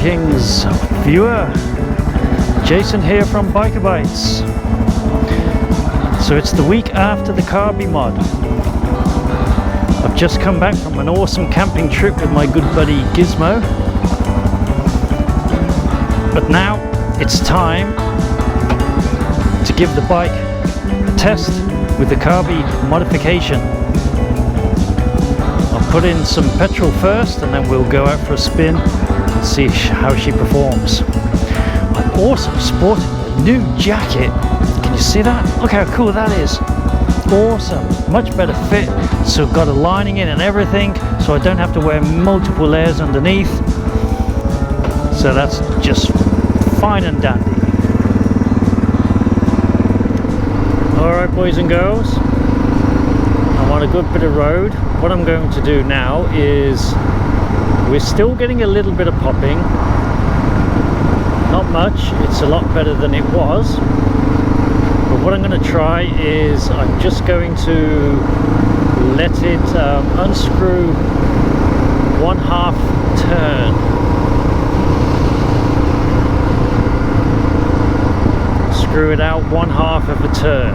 Greetings, viewer. Jason here from Biker Bytes. So it's the week after the Carby mod. I've just come back from an awesome camping trip with my good buddy Gizmo. But now it's time to give the bike a test with the Carby modification. I'll put in some petrol first and then we'll go out for a spin and see how she performs. I'm also sporting a new jacket. Can you see that? Look how cool that is. Awesome, much better fit. So got a lining in and everything, so I don't have to wear multiple layers underneath. So that's just fine and dandy. Alright boys and girls, I'm on a good bit of road. What I'm going to do now is, we're still getting a little bit of popping. Not much, it's a lot better than it was. But what I'm going to try is, I'm just going to let it unscrew 1/2 turn. Screw it out 1/2 of a turn.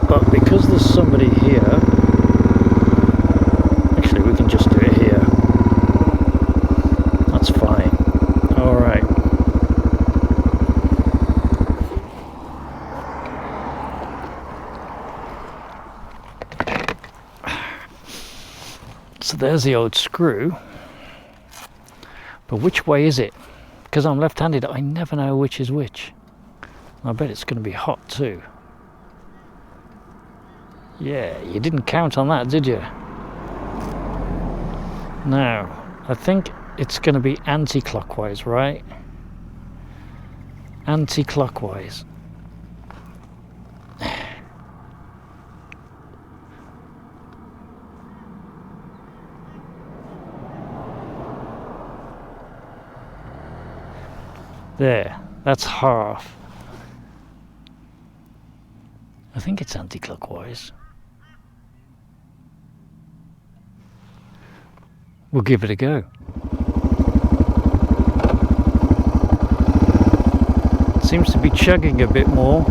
But because there's somebody here, actually we can just do it here. That's fine. Alright. So there's the old screw. But which way is it? Because I'm left-handed, I never know which is which. I bet it's going to be hot too. Yeah, you didn't count on that, did you? Now, I think it's going to be anti-clockwise, right? Anti-clockwise. There, that's half. I think it's anti-clockwise. We'll give it a go. It seems to be chugging a bit more.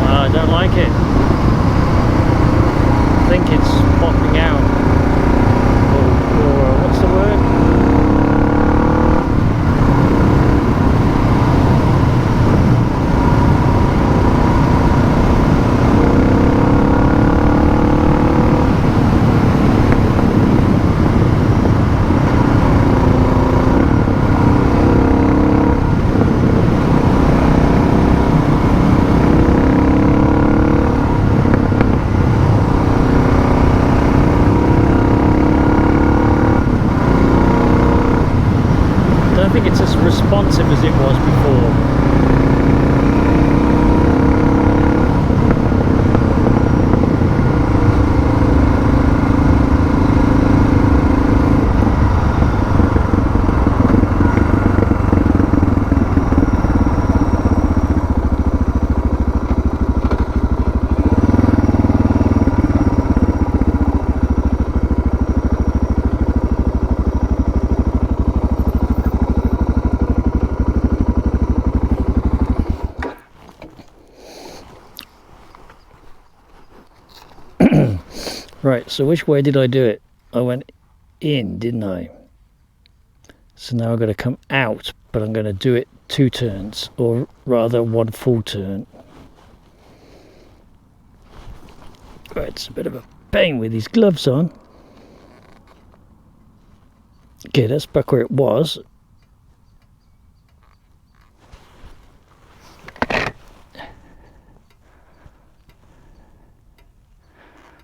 I don't like it. I think it's popping out. Or what's the word? I don't think it's as responsive as it was before. Right, so which way did I do it? I went in, didn't I? So now I've got to come out, but I'm going to do it 2 turns, or rather 1 full turn. Right, it's a bit of a pain with these gloves on. Okay, that's back where it was.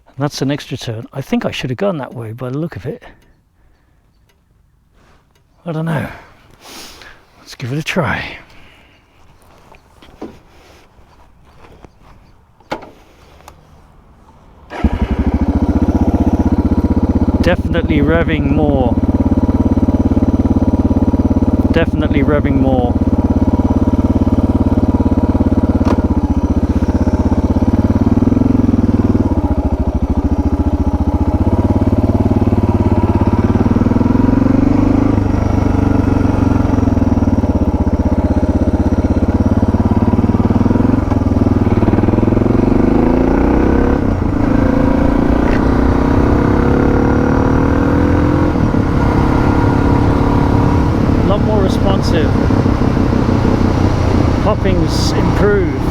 And that's an extra turn. I think I should have gone that way by the look of it. I don't know. Let's give it a try. Definitely revving more. Definitely revving more. Responsive. Popping's improved.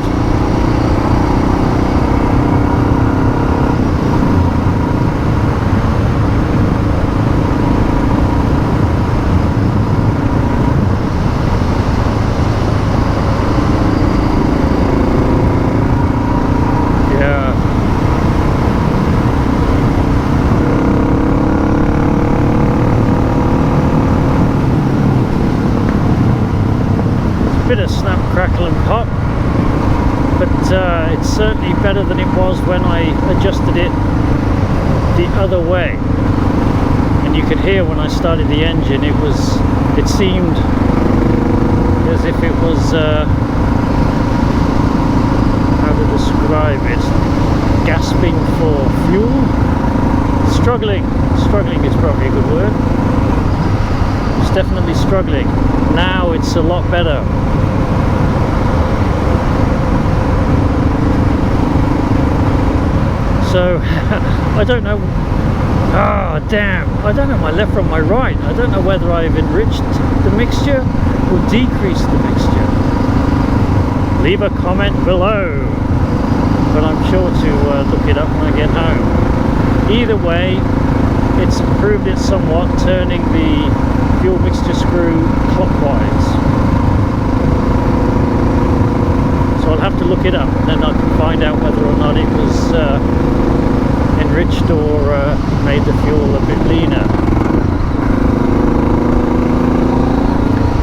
Bit of snap, crackle and pop, but it's certainly better than it was when I adjusted it the other way. And you could hear when I started the engine, it seemed as if it was how to describe it, gasping for fuel, struggling is probably a good word. It's definitely struggling. Now it's a lot better. So I don't know. Oh damn, I don't know my left from my right. I don't know whether I've enriched the mixture or decreased the mixture. Leave a comment below, but I'm sure to look it up when I get home. Either way, it's improved it somewhat, turning the fuel mixture screw clockwise. So I'll have to look it up, and then I can find out whether or not it was enriched or made the fuel a bit leaner.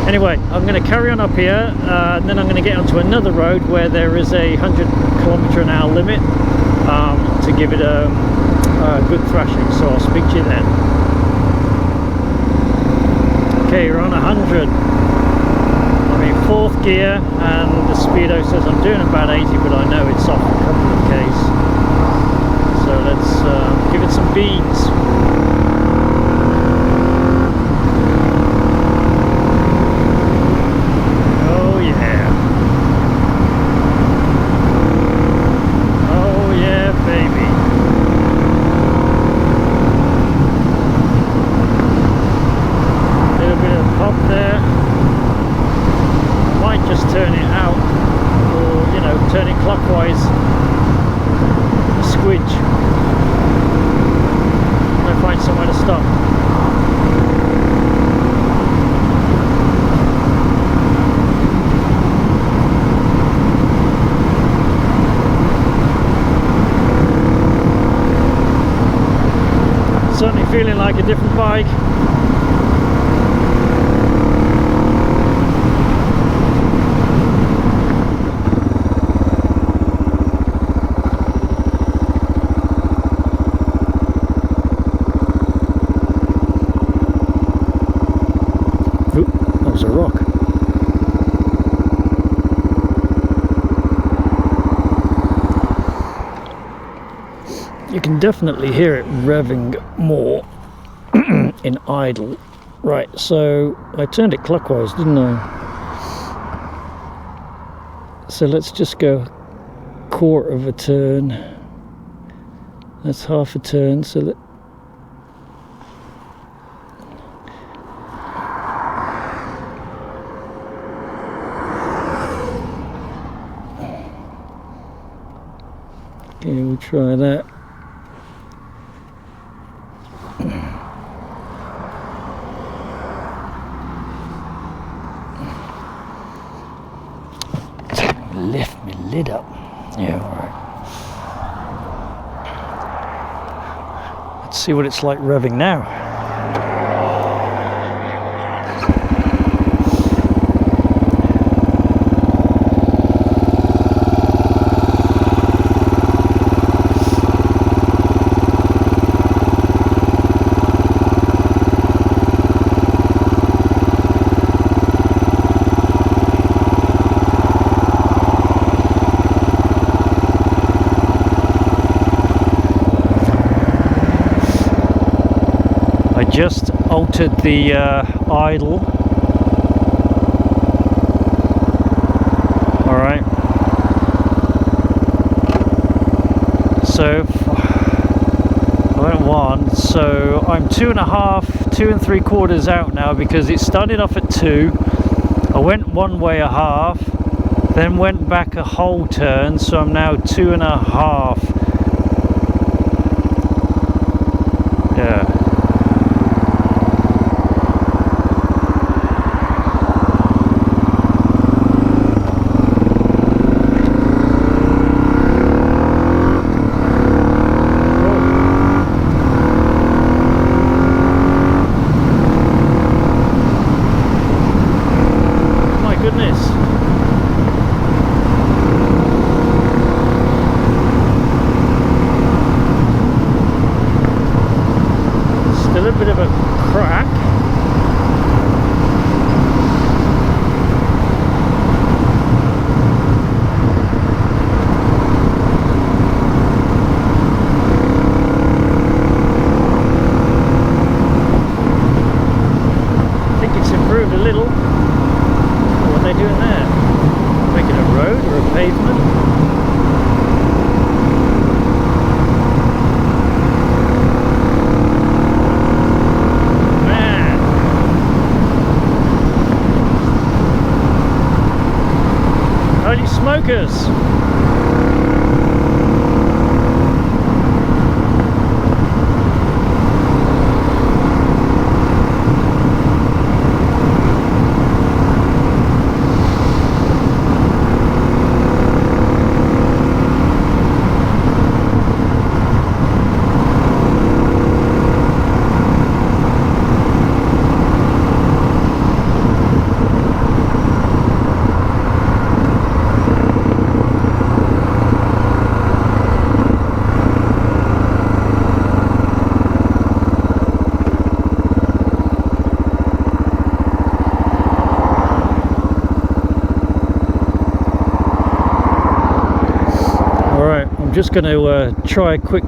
Anyway, I'm going to carry on up here, and then I'm going to get onto another road where there is a 100km/h limit to give it a good thrashing. So I'll speak to you then. Okay, you're on 100. I'm in 4th gear, and the speedo says I'm doing about 80, but I know it's off a couple of k's. So let's give it some beans. Oh yeah. Oh yeah, baby. A little bit of pop there. Might just turn it out, or, you know, turn it clockwise. Squidge. I'm going to find somewhere to stop. Certainly feeling like a different bike. A rock. You can definitely hear it revving more in idle. Right, so I turned it clockwise, didn't I? So let's just go 1/4 of a turn. That's half a turn, so that Okay, we'll try that. Lift my lid up. Yeah, alright. Let's see what it's like revving now. Just altered the idle. All right. So I went 1. So I'm 2.5, 2 3/4 out now because it started off at 2. I went 1 way a half, then went back a whole turn. So I'm now 2.5. Yeah. Smokers. Just going to try a quick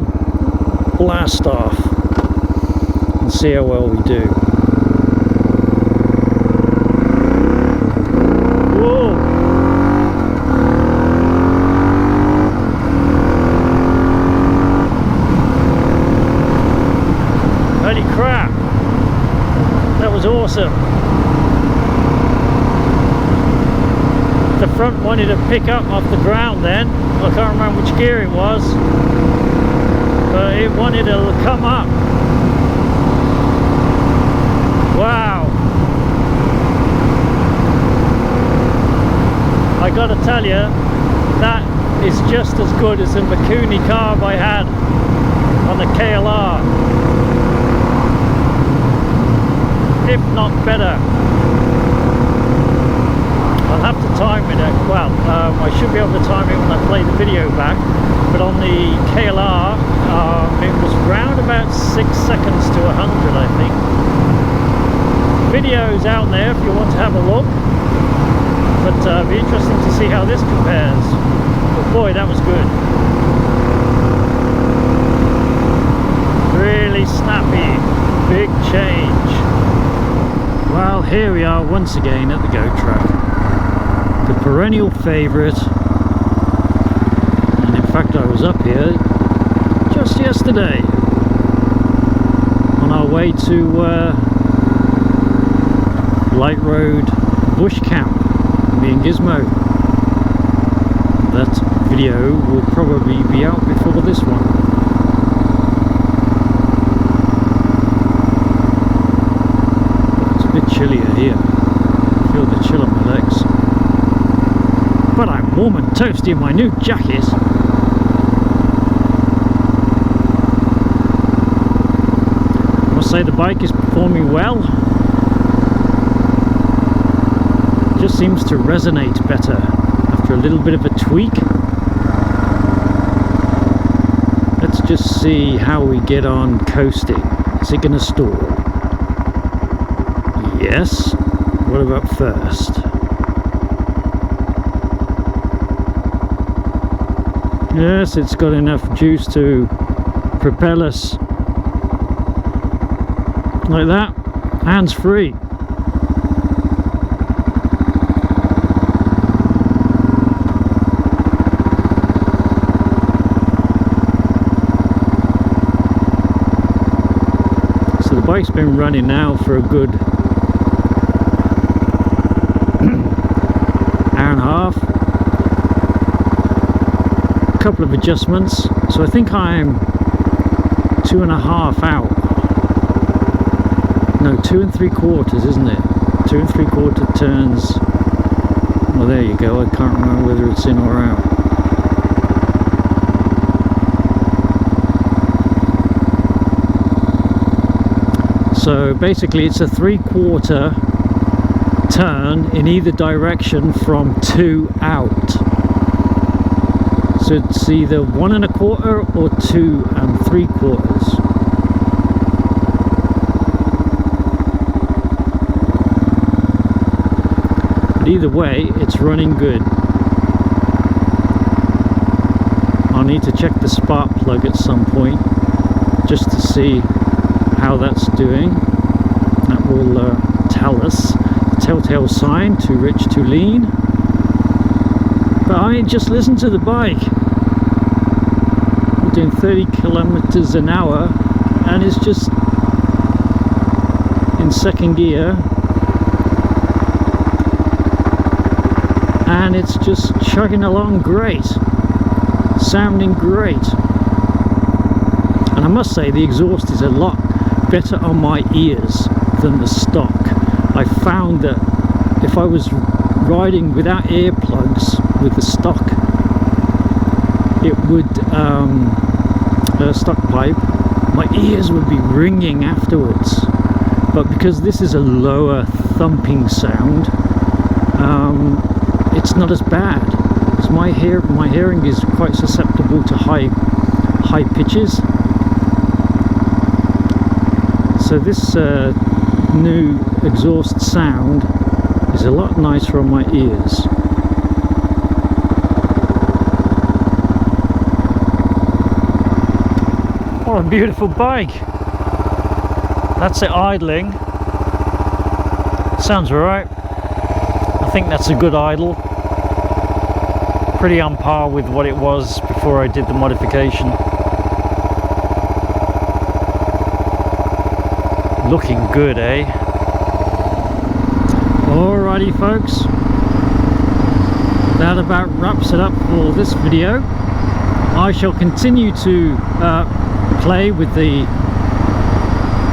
blast off and see how well we do. Whoa! Holy crap! That was awesome. The front wanted to pick up off the ground then. I can't remember which gear it was, but it wanted to come up. Wow! I gotta tell you, that is just as good as the Mikuni carb I had on the KLR, if not better. I'll have to time it, well, I should be able to time it when I play the video back, but on the KLR, it was round about 6 seconds to 100, I think. Videos out there if you want to have a look, but it'll be interesting to see how this compares. But boy, that was good. Really snappy, big change. Well, here we are once again at the Go Track. The perennial favourite, and in fact I was up here just yesterday on our way to Light Road Bush Camp, me and Gizmo. That video will probably be out before this one. It's a bit chillier here. I feel the chill on my legs. But I'm warm and toasty in my new jacket. I must say the bike is performing well. It just seems to resonate better after a little bit of a tweak. Let's just see how we get on coasting. Is it going to stall? Yes. What about first? Yes, it's got enough juice to propel us like that, hands free. So the bike's been running now for a good hour and a half. Couple of adjustments, so I think I'm 2.5 out. No, 2 3/4, isn't it? 2 3/4 turns. Well, there you go. I can't remember whether it's in or out. So basically it's a 3/4 turn in either direction from 2 out. So it's either 1 1/4 or 2 3/4. But either way, it's running good. I'll need to check the spark plug at some point just to see how that's doing. That will tell us the telltale sign: too rich, too lean. But I just listen to the bike. We're doing 30 kilometers an hour and it's just in second gear, and it's just chugging along great, sounding great. And I must say the exhaust is a lot better on my ears than the stock. I found that if I was riding without earplugs with the stock, it would stock pipe, my ears would be ringing afterwards. But because this is a lower thumping sound, it's not as bad. Because my hearing is quite susceptible to high pitches. So this new exhaust sound is a lot nicer on my ears. What a beautiful bike. That's it idling. Sounds alright. I think that's a good idle. Pretty on par with what it was before I did the modification. Looking good, eh? Alrighty folks, that about wraps it up for this video. I shall continue to play with the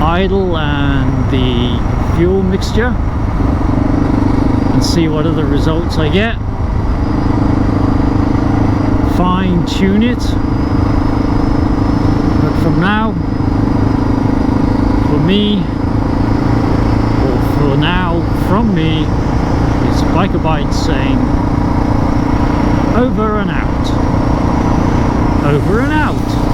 idle and the fuel mixture and see what other results I get. Fine tune it. But from now, for me, or for now, from me, it's Biker Bytes saying over and out. Over and out.